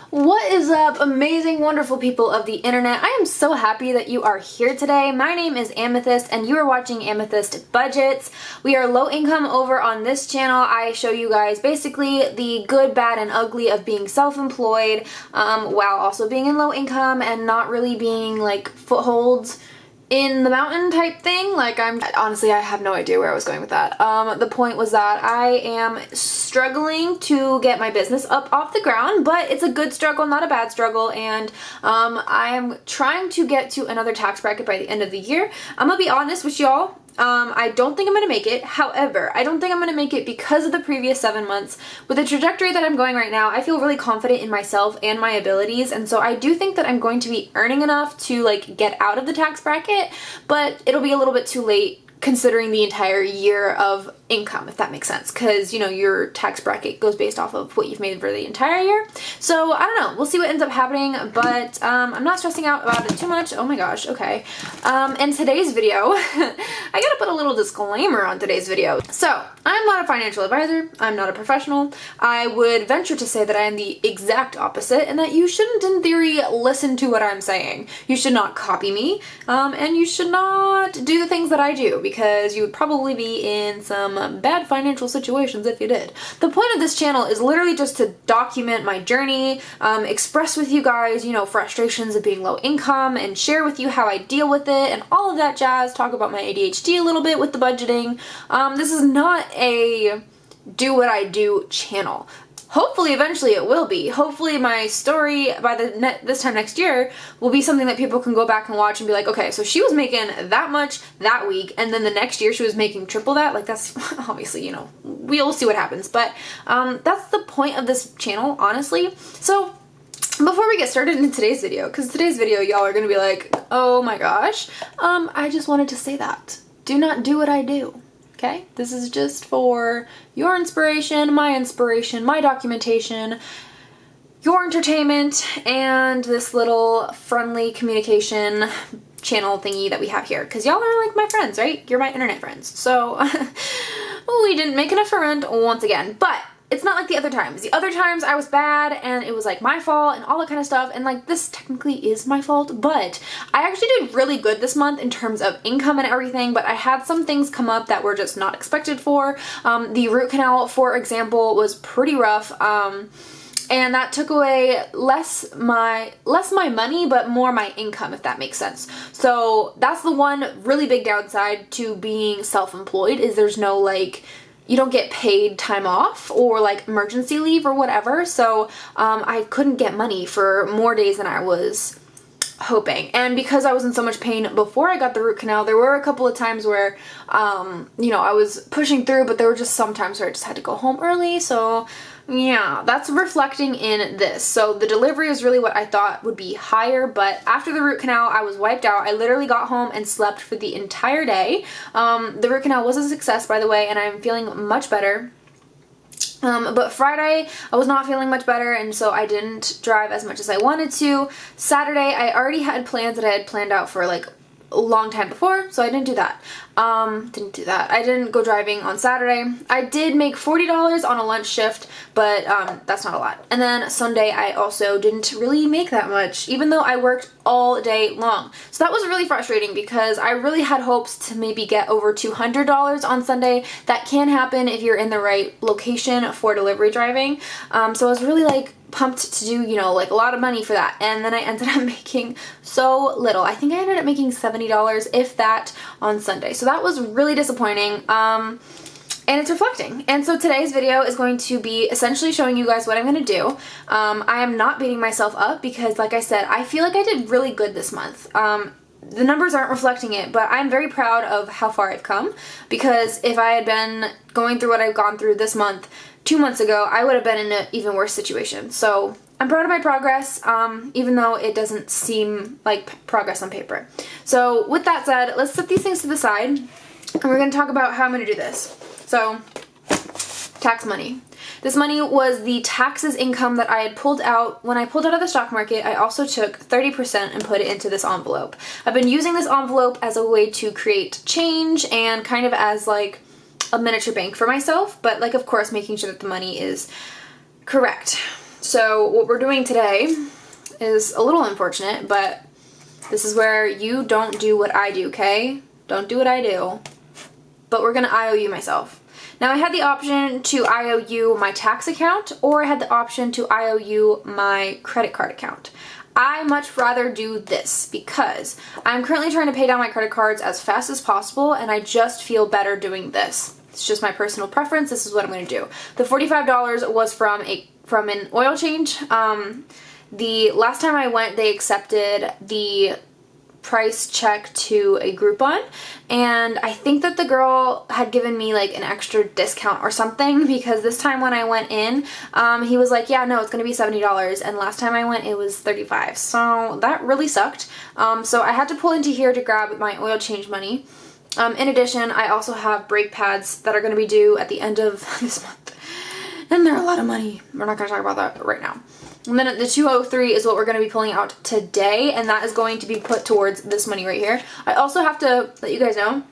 What is up, amazing, wonderful people of the internet? I am so happy that you are here today. My name is Amethyst and you are watching Amethyst Budgets. We are low income over on this channel. I show you guys basically the good, bad, and ugly of being self-employed while also being in low income and not really being like footholds in the mountain type thing. Like, honestly, I have no idea where I was going with that. The point was that I am struggling to get my business up off the ground, but it's a good struggle, not a bad struggle, and I am trying to get to another tax bracket by the end of the year. I'm gonna be honest with y'all. I don't think I'm going to make it. However, I don't think I'm going to make it because of the previous 7 months. With the trajectory that I'm going right now, I feel really confident in myself and my abilities, and so I do think that I'm going to be earning enough to like get out of the tax bracket, but it'll be a little bit too late considering the entire year of income, if that makes sense, because you know your tax bracket goes based off of what you've made for the entire year. So I don't know, we'll see what ends up happening, but I'm not stressing out about it too much. Oh my gosh, okay. In today's video I gotta put a little disclaimer on today's video. So I'm not a financial advisor, I'm not a professional. I would venture to say that I am the exact opposite and that you shouldn't in theory listen to what I'm saying. You should not copy me, and you should not do the things that I do, because you would probably be in some bad financial situations if you did. The point of this channel is literally just to document my journey, express with you guys, you know, frustrations of being low income, and share with you how I deal with it and all of that jazz, talk about my ADHD a little bit with the budgeting. This is not a do what I do channel. Hopefully, eventually it will be. Hopefully my story by this time next year will be something that people can go back and watch and be like, okay, so she was making that much that week, and then the next year she was making triple that. Like, that's obviously, you know, we'll see what happens. But that's the point of this channel, honestly. So before we get started in today's video, because today's video y'all are gonna be like, oh my gosh, I just wanted to say that. Do not do what I do. Okay, this is just for your inspiration, my documentation, your entertainment, and this little friendly communication channel thingy that we have here. Because y'all are like my friends, right? You're my internet friends. So we didn't make enough for rent once again. But it's not like the other times. The other times I was bad and it was like my fault and all that kind of stuff, and like this technically is my fault, but I actually did really good this month in terms of income and everything, but I had some things come up that were just not expected for. The root canal, for example, was pretty rough, and that took away less my money but more my income, if that makes sense. So that's the one really big downside to being self-employed, is there's no like, you don't get paid time off or like emergency leave or whatever. So I couldn't get money for more days than I was hoping. And because I was in so much pain before I got the root canal, there were a couple of times where, you know, I was pushing through, but there were just some times where I just had to go home early. So yeah, that's reflecting in this. So the delivery is really what I thought would be higher, but after the root canal, I was wiped out. I literally got home and slept for the entire day. The root canal was a success, by the way, and I'm feeling much better. But Friday, I was not feeling much better, and so I didn't drive as much as I wanted to. Saturday, I already had plans that I had planned out for like a long time before, so I didn't do that. I didn't go driving on Saturday. I did make $40 on a lunch shift, but that's not a lot. And then Sunday I also didn't really make that much, even though I worked all day long. So that was really frustrating because I really had hopes to maybe get over $200 on Sunday. That can happen if you're in the right location for delivery driving. So I was really like pumped to do, you know, like a lot of money for that, and then I ended up making so little. I think I ended up making $70, if that, on Sunday. So that was really disappointing, and it's reflecting. And so today's video is going to be essentially showing you guys what I'm going to do. I am not beating myself up because, like I said, I feel like I did really good this month. The numbers aren't reflecting it, but I'm very proud of how far I've come, because if I had been going through what I've gone through this month 2 months ago, I would have been in an even worse situation. So I'm proud of my progress, even though it doesn't seem like progress on paper. So with that said, let's set these things to the side, and we're going to talk about how I'm going to do this. So, tax money. This money was the taxes income that I had pulled out. When I pulled out of the stock market, I also took 30% and put it into this envelope. I've been using this envelope as a way to create change and kind of as like a miniature bank for myself, but like of course making sure that the money is correct. So what we're doing today is a little unfortunate, but this is where you don't do what I do, okay? Don't do what I do. But we're gonna IOU myself. Now I had the option to IOU my tax account, or I had the option to IOU my credit card account. I much rather do this because I'm currently trying to pay down my credit cards as fast as possible, and I just feel better doing this. It's just my personal preference. This is what I'm going to do. The $45 was from an oil change. The last time I went, they accepted the price check to a Groupon, and I think that the girl had given me like an extra discount or something, because this time when I went in, he was like, yeah, no, it's gonna be $70, and last time I went it was $35, so that really sucked. So I had to pull into here to grab my oil change money. In addition, I also have brake pads that are going to be due at the end of this month, and they're a lot of money. We're not going to talk about that right now. And then the 203 is what we're going to be pulling out today, and that is going to be put towards this money right here. I also have to let you guys know,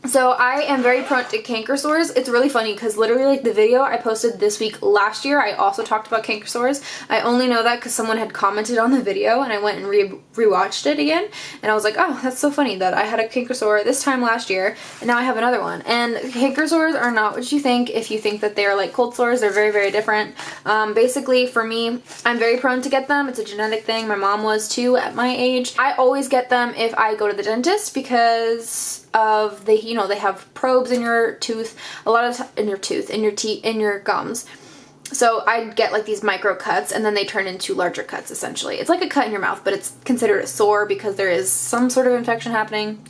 so I am very prone to canker sores. It's really funny because literally like the video I posted this week last year, I also talked about canker sores. I only know that because someone had commented on the video, and I went and rewatched it again, and I was like, oh, that's so funny that I had a canker sore this time last year and now I have another one. And canker sores are not what you think. If you think that they are like cold sores, they're very, very different. Basically for me, I'm very prone to get them. It's a genetic thing. My mom was too at my age. I always get them if I go to the dentist because of the, you know, they have probes in your tooth, a lot of in your tooth, in your teeth, in your gums. So I get like these micro cuts, and then they turn into larger cuts essentially. It's like a cut in your mouth, but it's considered a sore because there is some sort of infection happening.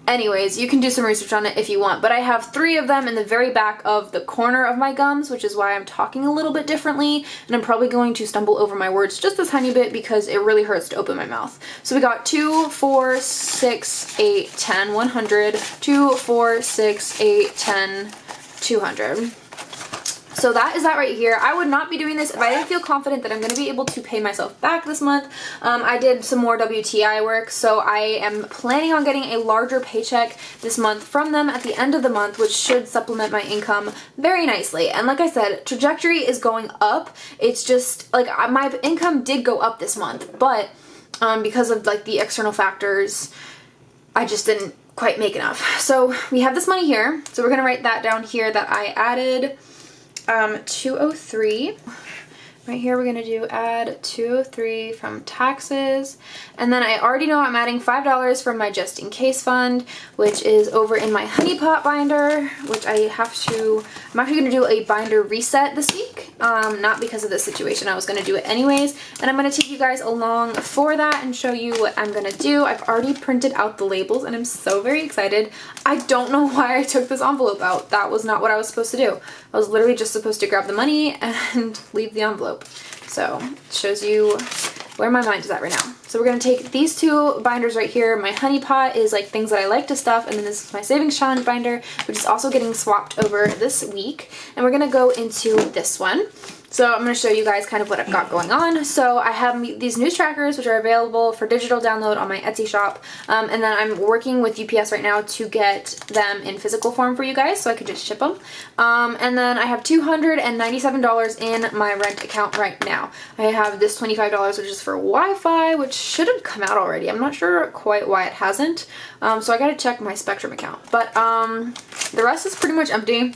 Anyways, you can do some research on it if you want, but I have 3 of them in the very back of the corner of my gums, which is why I'm talking a little bit differently, and I'm probably going to stumble over my words just a tiny bit because it really hurts to open my mouth. So we got 2, 4, 6, 8, 10, 100, 2, 4, 6, 8, 10, 200. So that is that right here. I would not be doing this if I didn't feel confident that I'm going to be able to pay myself back this month. I did some more WTI work, so I am planning on getting a larger paycheck this month from them at the end of the month, which should supplement my income very nicely. And like I said, trajectory is going up. It's just like my income did go up this month, but because of like the external factors, I just didn't quite make enough. So we have this money here. So we're going to write that down here that I added 203. Right here we're going to do add 203 from taxes, and then I already know I'm adding $5 from my just in case fund, which is over in my honey pot binder, which I'm actually going to do a binder reset this week, not because of this situation. I was going to do it anyways, and I'm going to take you guys along for that and show you what I'm going to do. I've already printed out the labels and I'm so very excited. I don't know why I took this envelope out. That was not what I was supposed to do. I was literally just supposed to grab the money and leave the envelope. So it shows you where my mind is at right now. So we're going to take these 2 binders right here. My honey pot is like things that I like to stuff, and then this is my savings challenge binder, which is also getting swapped over this week. And we're going to go into this one. So I'm going to show you guys kind of what I've got going on. So I have these news trackers, which are available for digital download on my Etsy shop. And then I'm working with UPS right now to get them in physical form for you guys, so I could just ship them. And then I have $297 in my rent account right now. I have this $25, which is for Wi-Fi, which should have come out already. I'm not sure quite why it hasn't. So I got to check my Spectrum account. But the rest is pretty much empty.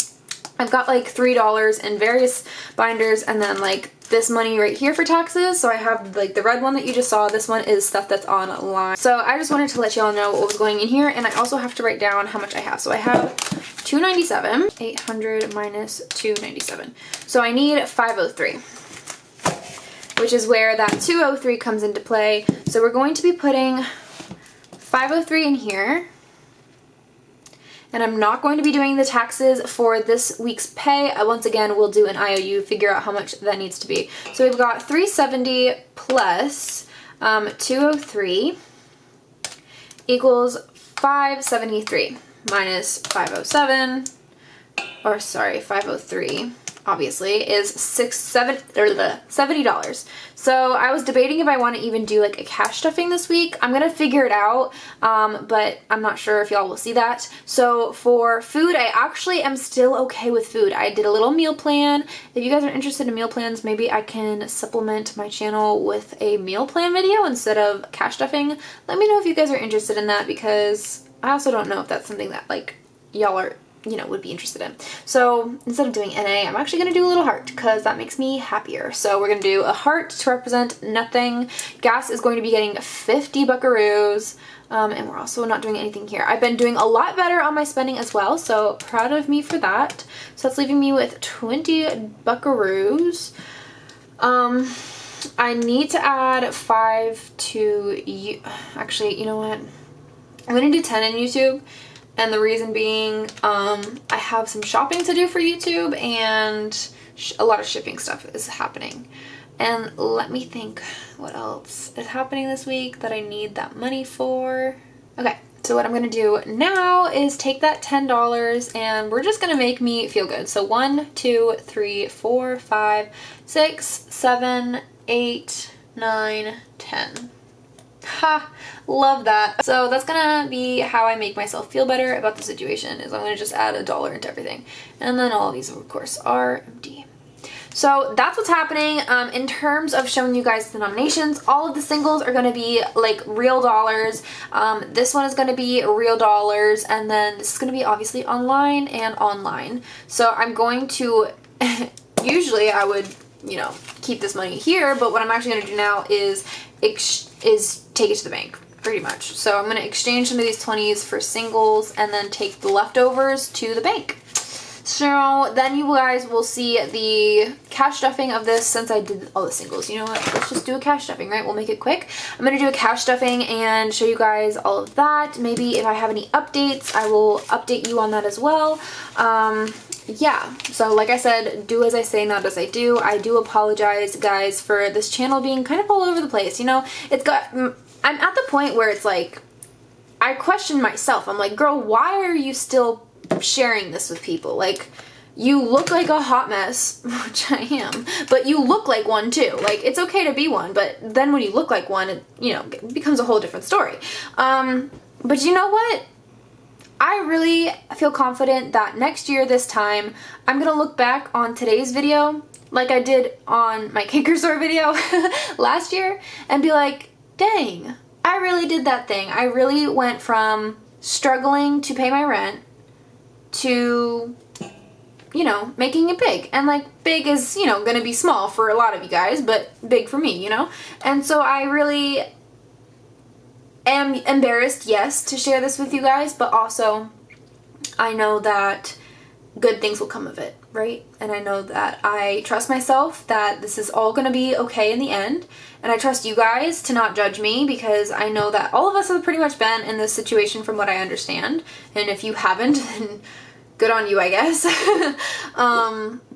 I've got like $3 in various binders, and then like this money right here for taxes. So I have like the red one that you just saw. This one is stuff that's online. So I just wanted to let y'all know what was going in here, and I also have to write down how much I have. So I have $297, 800 minus 297. So I need 503, which is where that 203 comes into play. So we're going to be putting 503 in here. And I'm not going to be doing the taxes for this week's pay. Once again, we'll do an IOU, figure out how much that needs to be. So we've got 370 plus 203 equals 573 minus 507, or sorry, 503 obviously, is $70. So I was debating if I want to even do like a cash stuffing this week. I'm gonna figure it out, but I'm not sure if y'all will see that. So for food, I actually am still okay with food. I did a little meal plan. If you guys are interested in meal plans, maybe I can supplement my channel with a meal plan video instead of cash stuffing. Let me know if you guys are interested in that, because I also don't know if that's something that like y'all are, you know, would be interested in. So instead of doing NA, I'm actually gonna do a little heart because that makes me happier. So we're gonna do a heart to represent nothing. Gas is going to be getting 50 buckaroos. And we're also not doing anything here. I've been doing a lot better on my spending as well, so proud of me for that. So that's leaving me with 20 buckaroos. I need to add 5 to actually, you know what? I'm gonna do 10 in YouTube. And the reason being, I have some shopping to do for YouTube and a lot of shipping stuff is happening. And let me think what else is happening this week that I need that money for. Okay, so what I'm gonna do now is take that $10 and we're just gonna make me feel good. So 1, 2, 3, 4, 5, 6, 7, 8, 9, 10. Ha! Love that. So that's gonna be how I make myself feel better about the situation, is I'm gonna just add $1 into everything. And then all of these, of course, are empty. So that's what's happening. In terms of showing you guys the nominations, all of the singles are gonna be like real dollars. This one is gonna be real dollars, and then this is gonna be obviously online and online. So I'm going to, usually I would, you know, keep this money here, but what I'm actually gonna do now is take it to the bank, pretty much. So I'm gonna exchange some of these 20s for singles and then take the leftovers to the bank. So then you guys will see the cash stuffing of this, since I did all the singles. You know what, let's just do a cash stuffing, right? We'll make it quick. I'm gonna do a cash stuffing and show you guys all of that. Maybe if I have any updates, I will update you on that as well. Yeah, so like I said, do as I say, not as I do. I do apologize, guys, for this channel being kind of all over the place. You know, I'm at the point where it's like, I question myself. I'm like, girl, why are you still sharing this with people? Like, you look like a hot mess, which I am, but you look like one too. Like, it's okay to be one, but then when you look like one, it, you know, it becomes a whole different story. But you know what? I really feel confident that next year this time, I'm gonna look back on today's video like I did on my Kicker Store video last year and be like, dang, I really did that thing. I really went from struggling to pay my rent to, you know, making it big. And like, big is, you know, gonna be small for a lot of you guys, but big for me, you know? And so I really am embarrassed, yes, to share this with you guys, but also I know that good things will come of it, right? And I know that I trust myself that this is all gonna be okay in the end, and I trust you guys to not judge me, because I know that all of us have pretty much been in this situation from what I understand, and if you haven't, then good on you, I guess.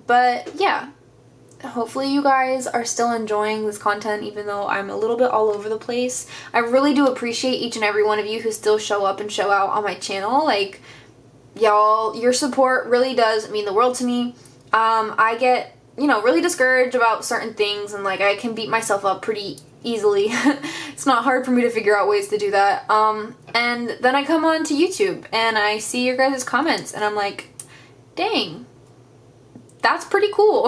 But yeah, hopefully you guys are still enjoying this content, even though I'm a little bit all over the place. I really do appreciate each and every one of you who still show up and show out on my channel. Like, y'all, your support really does mean the world to me. I get, you know, really discouraged about certain things, and like I can beat myself up pretty easily. It's not hard for me to figure out ways to do that. And then I come on to YouTube and I see your guys' comments and I'm like, dang, that's pretty cool.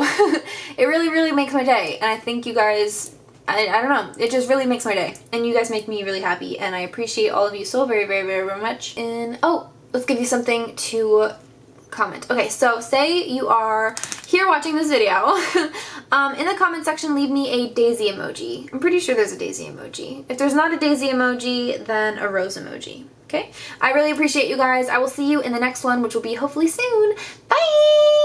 It really makes my day, and I think you guys, I don't know, it just really makes my day, and you guys make me really happy, and I appreciate all of you so very much. And oh, let's give you something to comment. Okay, so say you are here watching this video. In the comment section, leave me a daisy emoji. I'm pretty sure there's a daisy emoji. If there's not a daisy emoji, then a rose emoji. Okay, I really appreciate you guys. I will see you in the next one, which will be hopefully soon. Bye!